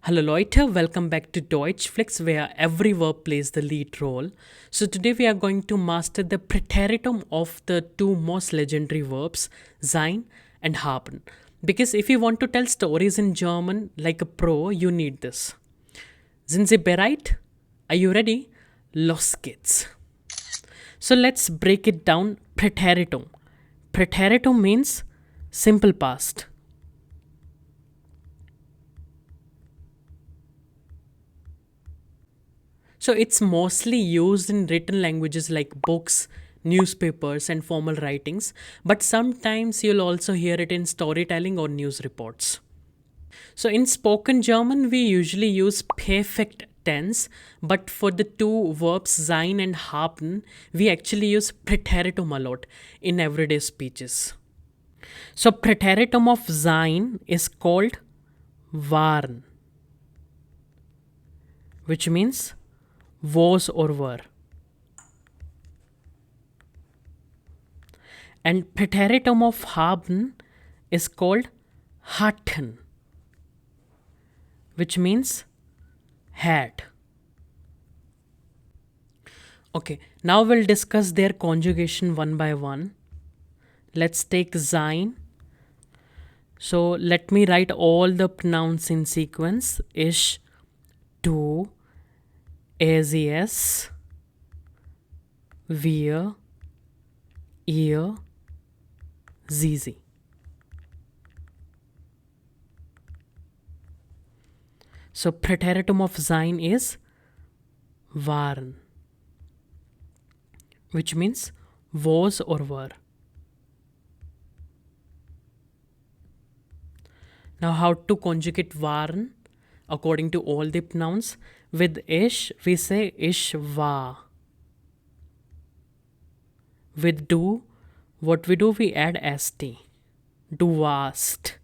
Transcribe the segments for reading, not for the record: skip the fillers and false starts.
Hallo Leute, welcome back to Deutschflix, where every verb plays the lead role. So today we are going to master the Präteritum of the two most legendary verbs, SEIN and HABEN. Because if you want to tell stories in German like a pro, you need this. Sind Sie bereit? Are you ready? Los geht's. So let's break it down. Präteritum. Präteritum means simple past. So it's mostly used in written languages like books, newspapers, and formal writings, but sometimes you'll also hear it in storytelling or news reports. So in spoken German, we usually use perfect tense, but for the two verbs sein and haben, we actually use Präteritum a lot in everyday speeches. So Präteritum of sein is called waren, which means was or were. And Präteritum of haben is called hatten, which means had. Okay, now we'll discuss their conjugation one by one. Let's take sein. So let me write all the pronouns in sequence. Ich, du, es, wir, ihr, sie. So Präteritum of sein is waren, which means was or were. Now how to conjugate waren according to all the pronouns? With ich, we say ich war. With du, what we do, we add st. Du warst.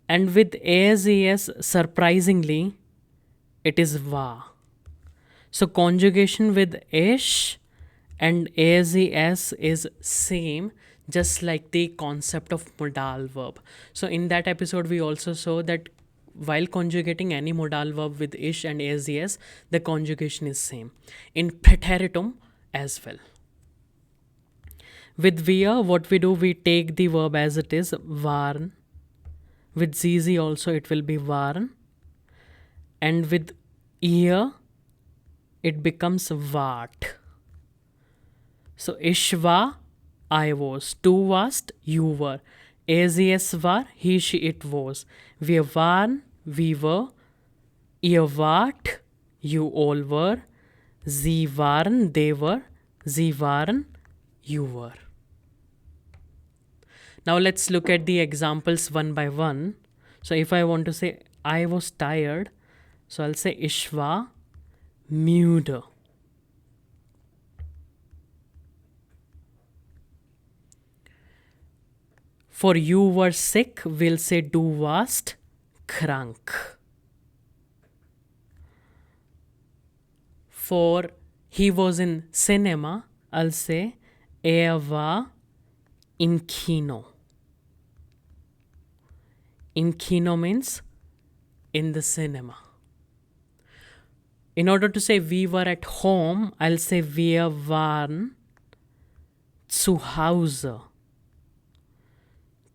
And with es, surprisingly, it is war. So conjugation with ich and es is same, just like the concept of modal verb. So in that episode, we also saw that while conjugating any modal verb with ish and as, the conjugation is same. In Präteritum as well. With wir, what we do, we take the verb as it is, waren. With sie also it will be waren. And with ihr, it becomes wart. So ich war, I was. Du warst, you were. Es war, he, she, it was. Wir waren, we were. Ihr wart, you all were. Sie waren, they were. Sie waren, you were. Now let's look at the examples one by one. So if I want to say I was tired, so I'll say ich war müde. For you were sick, we'll say du warst krank. For he was in cinema, I'll say war im Kino. Im Kino means in the cinema. In order to say we were at home, I'll say wir waren zu Hause.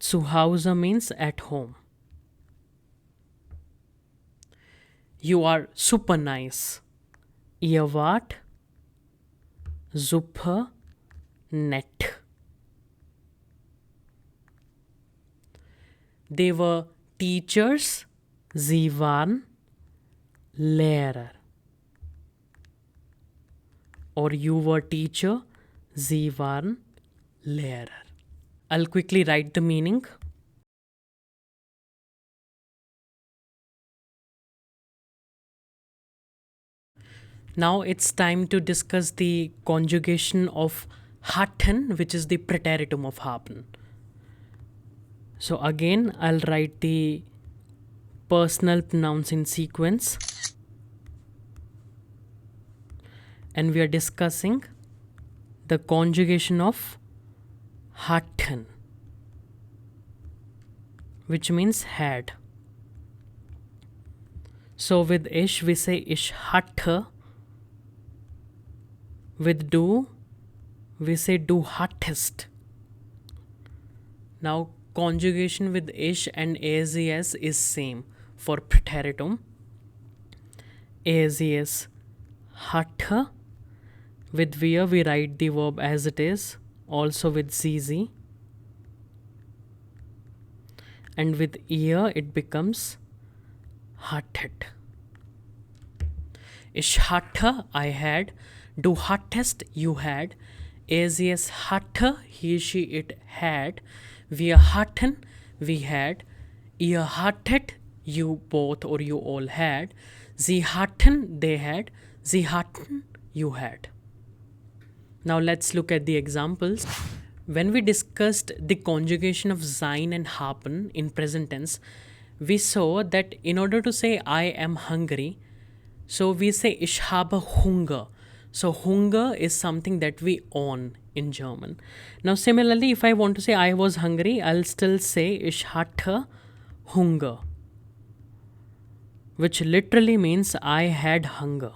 Zu Hause means at home. You are super nice. Ihr wart super nett. They were teachers. Sie waren Lehrer. Or you were teacher. Sie waren Lehrer. I'll quickly write the meaning. Now it's time to discuss the conjugation of hatten, which is the Präteritum of haben. So again, I'll write the personal pronouns in sequence. And we are discussing the conjugation of hatten, which means had. So with ish we say ich hatte. With du we say du hattest. Now conjugation with ish and as is same. For Präteritum, as hatte. With wir we write the verb as it is, also with zz. And with ihr it becomes hattet. Ich hatte, I had. Du hattest, you had. Es hatte, he, she, it had. Wir hatten, we had. Ihr hattet, you both or you all had. Sie hatten, they had. Sie hatten, you had. Now let's look at the examples. When we discussed the conjugation of SEIN and HABEN in present tense, we saw that in order to say I am hungry, so we say ich habe Hunger. So Hunger is something that we own in German. Now similarly, if I want to say I was hungry, I'll still say ich hatte Hunger, which literally means I had hunger.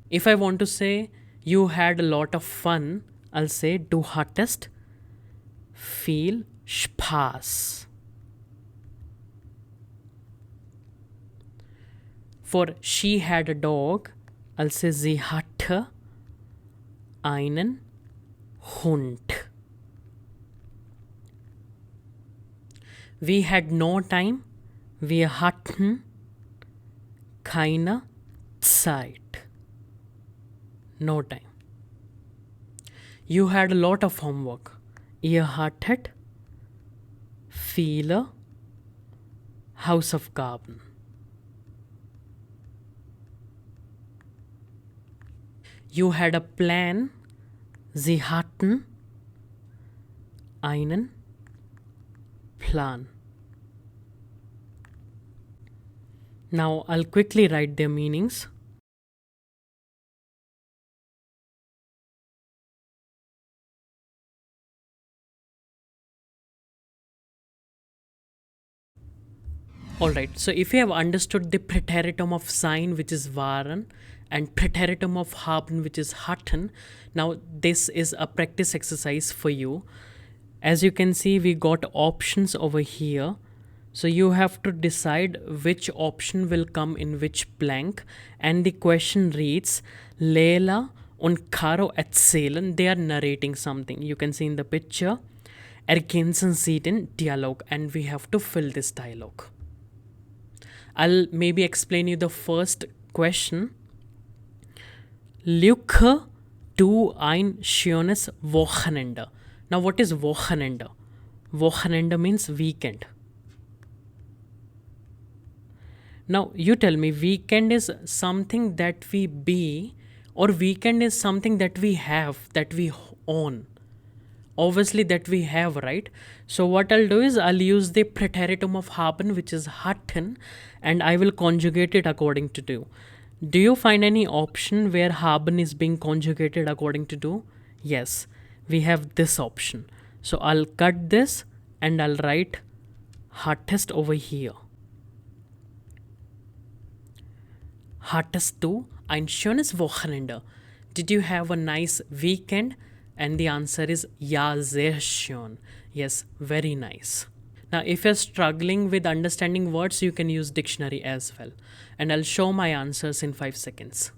If I want to say you had a lot of fun, I'll say du hattest viel Spaß. For she had a dog, I'll say sie hatte einen Hund. We had no time, wir hatten keine Zeit. No time. You had a lot of homework. Ihr hattet viele Hausaufgaben. You had a plan. Sie hatten einen Plan. Now I'll quickly write their meanings. Alright, so if you have understood the Präteritum of SEIN, which is Waren, and Präteritum of HABEN, which is Hatten, now this is a practice exercise for you. As you can see, we got options over here. So you have to decide which option will come in which blank. And the question reads, Leila und Caro erzählen, they are narrating something. You can see in the picture, ergänzen sie den Dialog, and we have to fill this dialogue. I'll maybe explain you the first question. Lücke du ein schönes Wochenende. Now what is Wochenende? Wochenende means weekend. Now you tell me, weekend is something that we be, or weekend is something that we have, that we own. Obviously that we have, right? So what I'll do is I'll use the Präteritum of HABEN, which is hatten, and I will conjugate it according to do. Do you find any option where HABEN is being conjugated according to do? Yes, we have this option. So I'll cut this and I'll write hattest over here. Hattest du ein schönes Wochenende? Did you have a nice weekend? And the answer is ja, sehr schön. Yes, very nice. Now, if you're struggling with understanding words, you can use dictionary as well. And I'll show my answers in 5 seconds.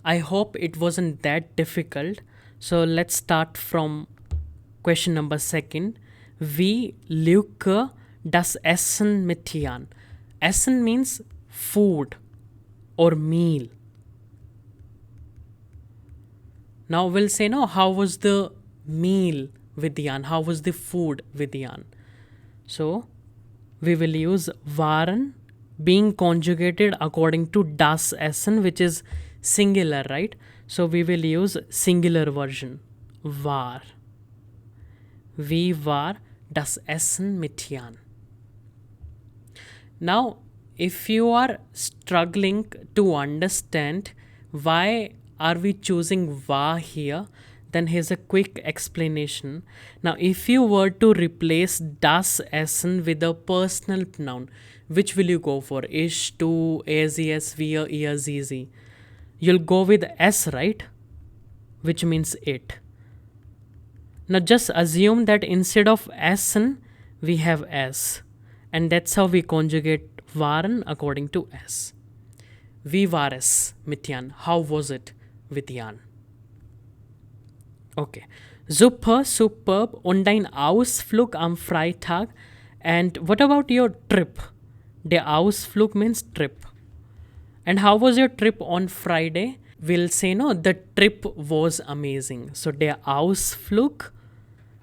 I hope it wasn't that difficult. So let's start from question number 2. Wie lücke das Essen mit Jan? Essen means food or meal. Now we'll say, no, how was the meal with Jan? How was the food with Jan? So we will use waren being conjugated according to das Essen, which is singular, right? So we will use singular version, war. Wie war das Essen mit Jan? Now, if you are struggling to understand why are we choosing war here, then here's a quick explanation. Now, if you were to replace das Essen with a personal noun, which will you go for? Ich, du, er, sie, es, wir, ihr, sie. You'll go with S, right? Which means it. Now, just assume that instead of Essen, we have S. And that's how we conjugate waren according to S. Wie war es mit Jan? How was it with Jan? Okay. Super, superb. Und dein Ausflug am Freitag. And what about your trip? Der Ausflug means trip. And how was your trip on Friday? We'll say no, the trip was amazing. So der Ausflug,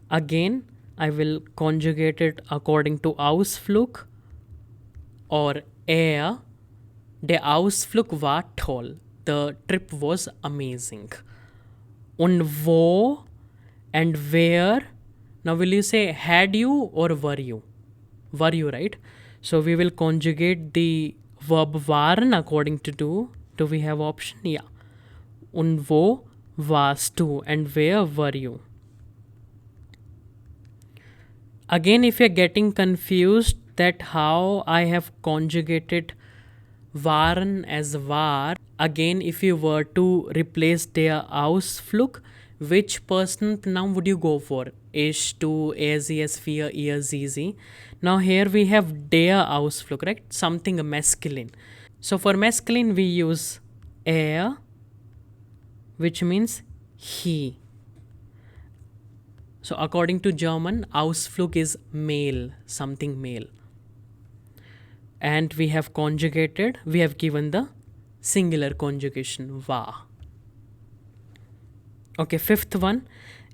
again, I will conjugate it according to Ausflug or der Ausflug war toll. The trip was amazing. Und wo and where. Now will you say had you or were you? Were you, right? So we will conjugate the verb waren according to do. Do we have option? Yeah. Und wo warst du and where were you? Again, if you're getting confused that how I have conjugated waren as war, again, if you were to replace der Ausflug, which personal pronoun would you go for? Ich, du, er, sie, es, wir, ihr, sie. Now here we have der Ausflug, right? Something masculine. So for masculine we use er, which means he. So according to German, Ausflug is male, something male. And we have conjugated, we have given the singular conjugation, war. Okay, fifth one.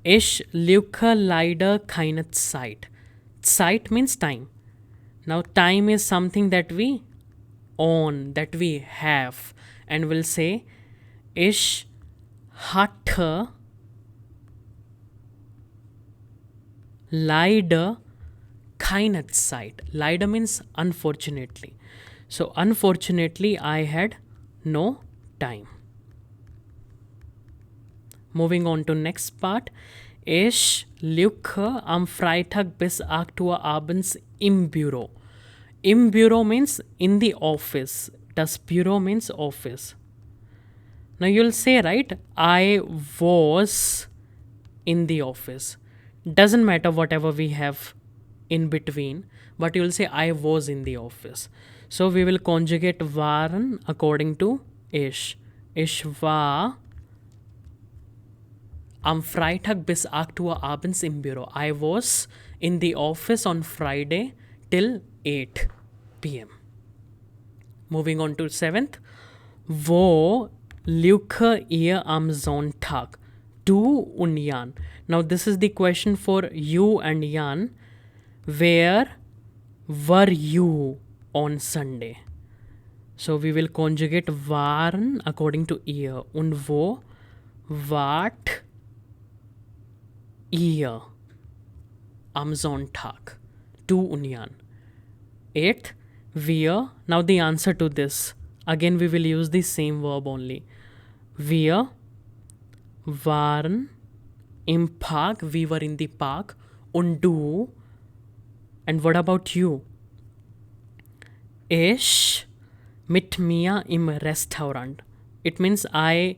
Ich lüge leider keine Zeit. Zeit means time. Now time is something that we own, that we have. And we'll say, ich hatte leider keine Zeit. Leider means unfortunately. So unfortunately I had no time. Moving on to next part. Ich lüge am Freitag bis 8 Uhr abends im Büro. Im Büro means in the office. Das Büro means office. Now you'll say, right, I was in the office. Doesn't matter whatever we have in between, but you'll say I was in the office. So we will conjugate waren according to ich. Ich war am Freitag bis 8 Uhr abends im Büro. I was in the office on Friday till 8 p.m. Moving on to 7th. Wo lüge ihr am Sonntag? Du und Jan. Now this is the question for you and Jan. Where were you on Sunday? So we will conjugate waren according to ihr. Und wo wart ihr am Sonntag? Du und Jan. 8th. Wir. Now the answer to this. Again we will use the same verb only. Wir waren im Park. We were in the park. Und du. And what about you? Ich mit Mia im Restaurant. It means I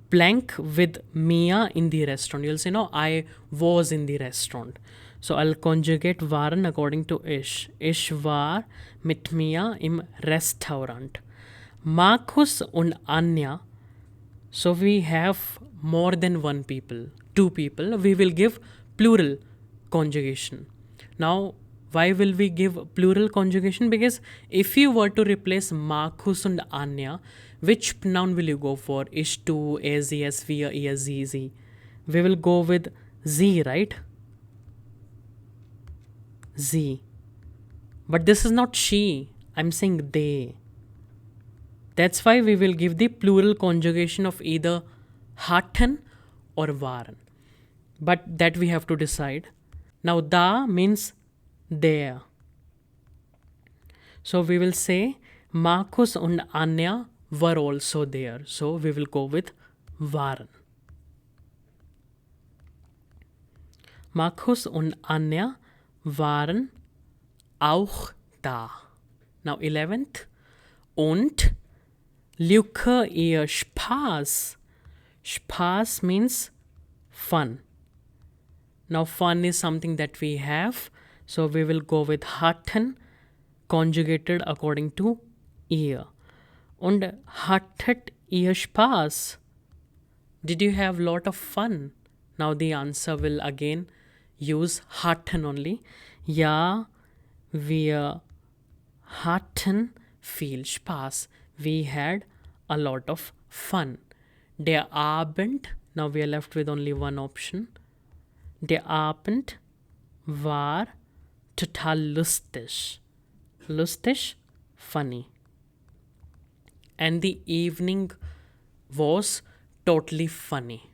blank with Mia in the restaurant. You'll say, no, I was in the restaurant. So I'll conjugate waren according to ich. Ich war mit Mia im Restaurant. Markus und Anja. So we have more than one people, two people. We will give plural conjugation. Now, why will we give plural conjugation? Because if you were to replace Markus and Anja, which pronoun will you go for? Ich, du, er, sie, es, wir, ihr, sie. We will go with sie, right? Sie. But this is not she. I'm saying they. That's why we will give the plural conjugation of either hatten or waren. But that we have to decide. Now, da means there. So we will say Markus und Anja were also there. So we will go with waren. Markus und Anja waren auch da. Now 11th. Und Luke ihr Spaß. Spaß means fun. Now fun is something that we have. So we will go with hatten conjugated according to ihr. Und hattet ihr Spaß? Did you have lot of fun? Now the answer will again use hatten only. Ja, wir hatten viel Spaß. We had a lot of fun. Der Abend, now we are left with only one option. Der Abend war total lustig. Lustig, funny. And the evening was totally funny.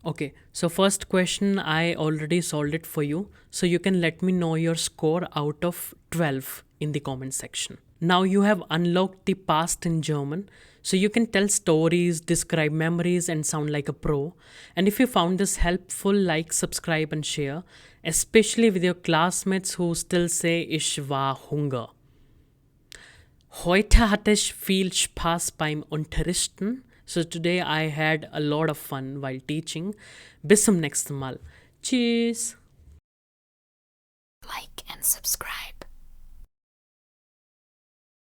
Okay, so first question I already solved it for you. So you can let me know your score out of 12 in the comment section. Now you have unlocked the past in German. So you can tell stories, describe memories and sound like a pro. And if you found this helpful, like, subscribe and share. Especially with your classmates who still say ich war Hunger. Heute hatte ich viel Spaß beim Unterrichten. So today I had a lot of fun while teaching. Bis zum nächsten Mal. Tschüss. Like and subscribe.